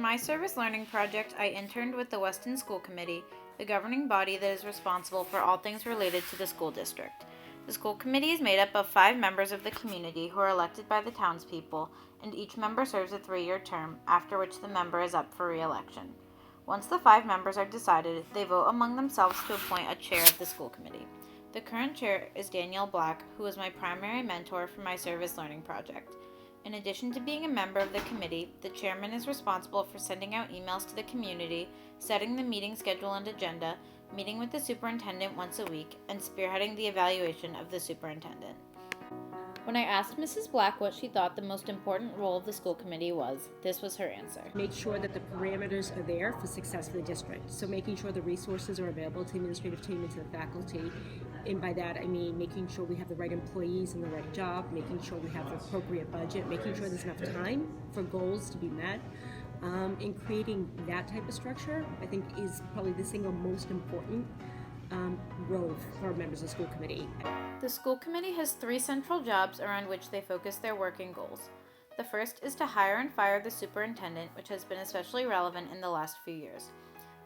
my Service Learning Project, I interned with the Weston School Committee, the governing body that is responsible for all things related to the school district. The school committee is made up of 5 members of the community who are elected by the townspeople, and each member serves a 3-year term, after which the member is up for re-election. Once the 5 members are decided, they vote among themselves to appoint a chair of the school committee. The current chair is Danielle Black, who was my primary mentor for my Service Learning Project. In addition to being a member of the committee, the chairman is responsible for sending out emails to the community, setting the meeting schedule and agenda, meeting with the superintendent once a week, and spearheading the evaluation of the superintendent. When I asked Mrs. Black what she thought the most important role of the school committee was, this was her answer. Make sure that the parameters are there for success for the district. So making sure the resources are available to the administrative team and to the faculty. And by that, I mean making sure we have the right employees in the right job, making sure we have the appropriate budget, making sure there's enough time for goals to be met. And creating that type of structure, I think, is probably the single most important role for members of the school committee. The school committee has 3 central jobs around which they focus their working goals. The first is to hire and fire the superintendent, which has been especially relevant in the last few years.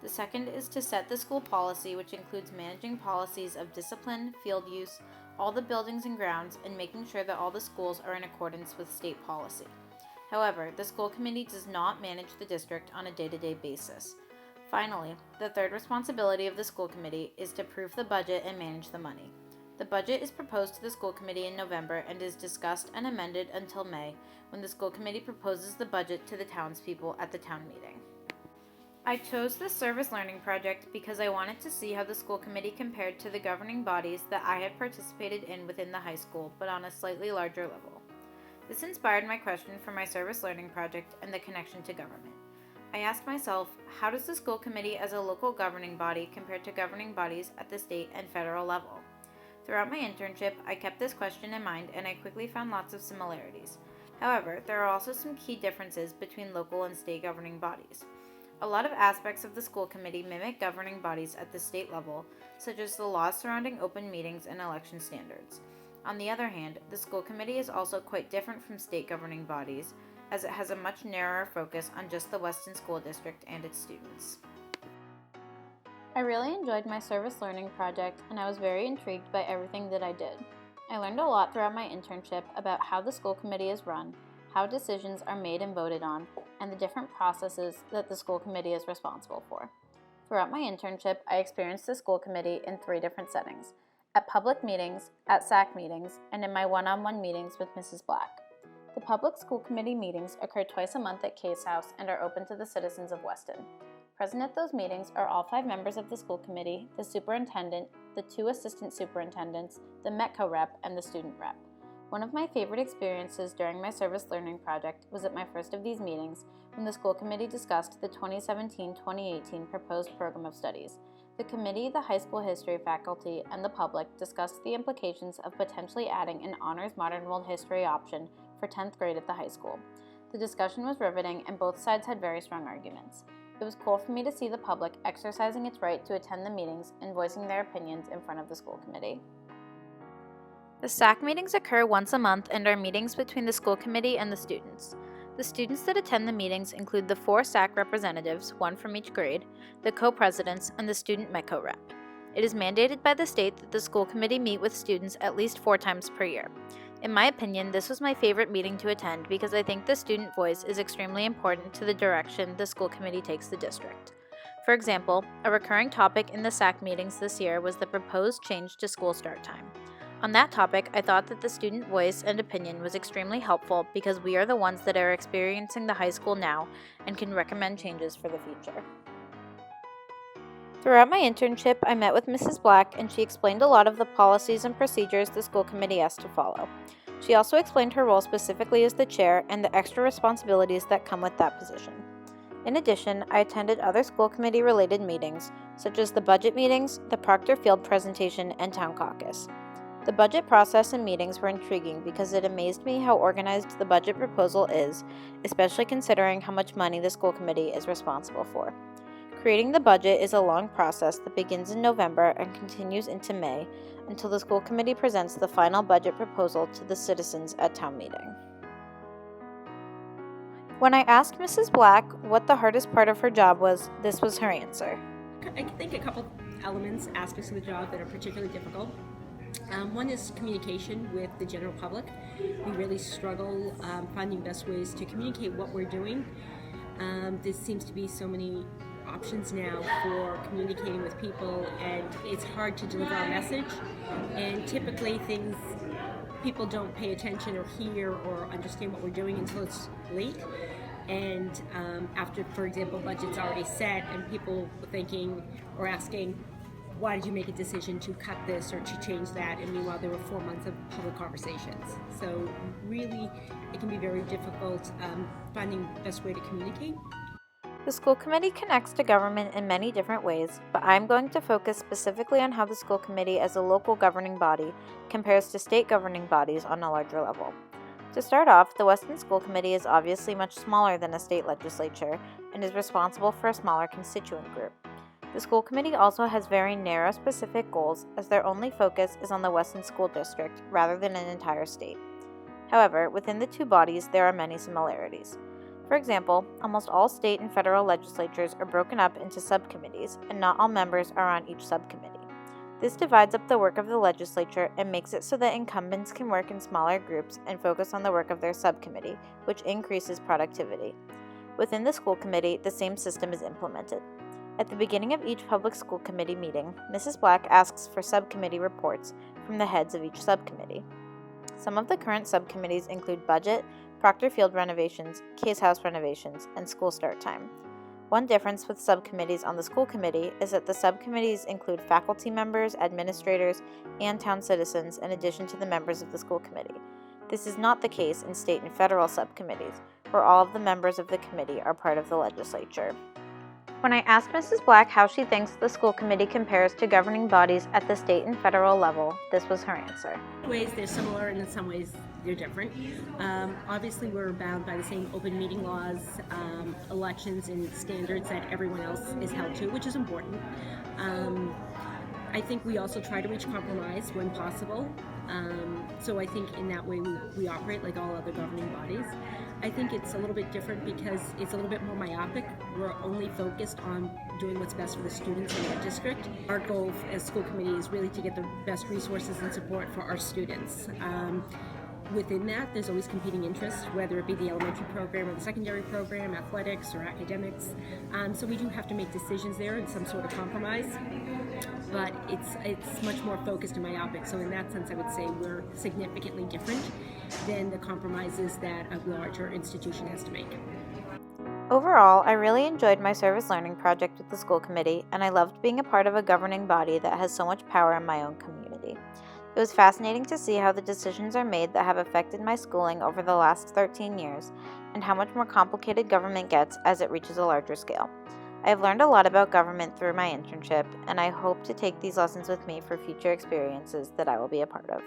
The second is to set the school policy, which includes managing policies of discipline, field use, all the buildings and grounds, and making sure that all the schools are in accordance with state policy. However, the school committee does not manage the district on a day-to-day basis. Finally, the third responsibility of the school committee is to approve the budget and manage the money. The budget is proposed to the school committee in November and is discussed and amended until May, when the school committee proposes the budget to the townspeople at the town meeting. I chose the Service Learning Project because I wanted to see how the school committee compared to the governing bodies that I had participated in within the high school, but on a slightly larger level. This inspired my question for my Service Learning Project and the connection to government. I asked myself, how does the school committee as a local governing body compare to governing bodies at the state and federal level? Throughout my internship, I kept this question in mind and I quickly found lots of similarities. However, there are also some key differences between local and state governing bodies. A lot of aspects of the school committee mimic governing bodies at the state level, such as the laws surrounding open meetings and election standards. On the other hand, the school committee is also quite different from state governing bodies, as it has a much narrower focus on just the Weston School District and its students. I really enjoyed my Service Learning Project, and I was very intrigued by everything that I did. I learned a lot throughout my internship about how the school committee is run, how decisions are made and voted on, and the different processes that the school committee is responsible for. Throughout my internship, I experienced the school committee in 3 different settings: at public meetings, at SAC meetings, and in my one-on-one meetings with Mrs. Black. The public school committee meetings occur twice a month at Case House and are open to the citizens of Weston. Present at those meetings are all 5 members of the school committee, the superintendent, the 2 assistant superintendents, the METCO rep, and the student rep. One of my favorite experiences during my Service Learning Project was at my first of these meetings when the school committee discussed the 2017-2018 proposed program of studies. The committee, the high school history faculty, and the public discussed the implications of potentially adding an honors modern world history option for 10th grade at the high school. The discussion was riveting and both sides had very strong arguments. It was cool for me to see the public exercising its right to attend the meetings and voicing their opinions in front of the school committee. The SAC meetings occur once a month and are meetings between the school committee and the students. The students that attend the meetings include the 4 SAC representatives, 1 from each grade, the co-presidents, and the student METCO rep. It is mandated by the state that the school committee meet with students at least 4 times per year. In my opinion, this was my favorite meeting to attend because I think the student voice is extremely important to the direction the school committee takes the district. For example, a recurring topic in the SAC meetings this year was the proposed change to school start time. On that topic, I thought that the student voice and opinion was extremely helpful because we are the ones that are experiencing the high school now and can recommend changes for the future. Throughout my internship, I met with Mrs. Black and she explained a lot of the policies and procedures the school committee has to follow. She also explained her role specifically as the chair and the extra responsibilities that come with that position. In addition, I attended other school committee related meetings, such as the budget meetings, the Proctor Field presentation, and town caucus. The budget process and meetings were intriguing because it amazed me how organized the budget proposal is, especially considering how much money the school committee is responsible for. Creating the budget is a long process that begins in November and continues into May until the school committee presents the final budget proposal to the citizens at town meeting. When I asked Mrs. Black what the hardest part of her job was, this was her answer. I think a couple aspects of the job that are particularly difficult. One is communication with the general public. We really struggle finding best ways to communicate what we're doing. There seems to be so many options now for communicating with people, and it's hard to deliver our message. And typically people don't pay attention or hear or understand what we're doing until it's late. And after, for example, budget's already set and people thinking or asking, why did you make a decision to cut this or to change that? And meanwhile, there were 4 months of public conversations. So really, it can be very difficult finding the best way to communicate. The school committee connects to government in many different ways, but I'm going to focus specifically on how the school committee as a local governing body compares to state governing bodies on a larger level. To start off, the Weston School Committee is obviously much smaller than a state legislature and is responsible for a smaller constituent group. The school committee also has very narrow specific goals, as their only focus is on the Weston School District rather than an entire state. However, within the two bodies there are many similarities. For example, almost all state and federal legislatures are broken up into subcommittees, and not all members are on each subcommittee. This divides up the work of the legislature and makes it so that incumbents can work in smaller groups and focus on the work of their subcommittee, which increases productivity. Within the school committee, the same system is implemented. At the beginning of each public school committee meeting, Mrs. Black asks for subcommittee reports from the heads of each subcommittee. Some of the current subcommittees include budget, Proctor Field renovations, Case House renovations, and school start time. One difference with subcommittees on the school committee is that the subcommittees include faculty members, administrators, and town citizens in addition to the members of the school committee. This is not the case in state and federal subcommittees, where all of the members of the committee are part of the legislature. When I asked Mrs. Black how she thinks the school committee compares to governing bodies at the state and federal level, this was her answer. In some ways they're similar, and in some ways they're different. Obviously, we're bound by the same open meeting laws, elections, and standards that everyone else is held to, which is important. I think we also try to reach compromise when possible. So I think in that way we operate like all other governing bodies. I think it's a little bit different because it's a little bit more myopic. We're only focused on doing what's best for the students in our district. Our goal as school committee is really to get the best resources and support for our students. Within that, there's always competing interests, whether it be the elementary program or the secondary program, athletics or academics. So we do have to make decisions there in some sort of compromise, but it's much more focused and myopic. So in that sense, I would say we're significantly different than the compromises that a larger institution has to make. Overall, I really enjoyed my service learning project with the school committee, and I loved being a part of a governing body that has so much power in my own community. It was fascinating to see how the decisions are made that have affected my schooling over the last 13 years, and how much more complicated government gets as it reaches a larger scale. I have learned a lot about government through my internship, and I hope to take these lessons with me for future experiences that I will be a part of.